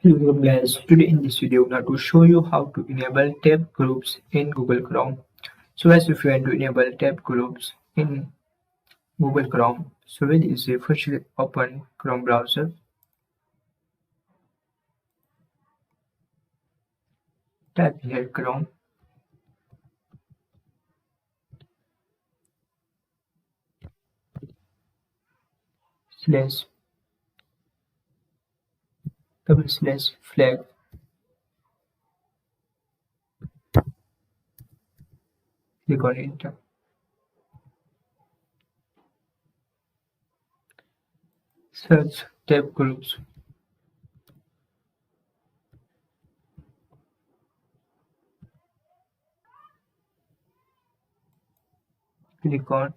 Hello guys, today in this video I'm going to show you how to enable tab groups in Google Chrome. So as if you want to enable tab groups in Google Chrome, so very easy. First you open Chrome browser, type here Chrome, slash /flag, click on enter. Search tab groups, click on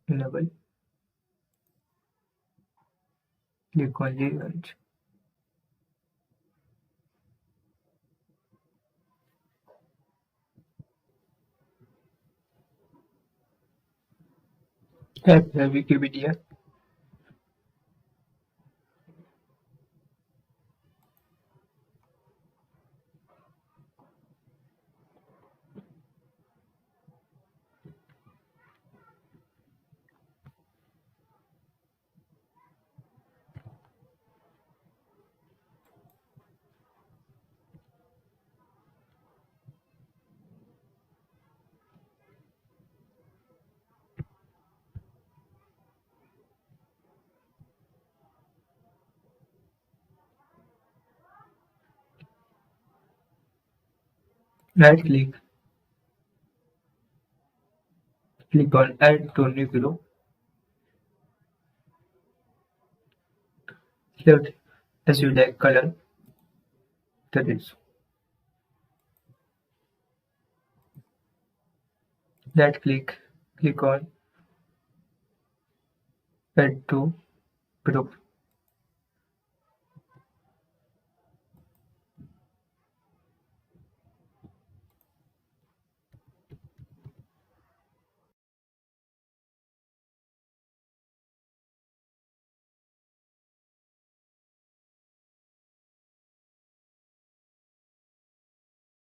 enable, click on launch. Type here Wikipedia, right click, click on add to new group, select as you like color, that is. Right click, click on add to group.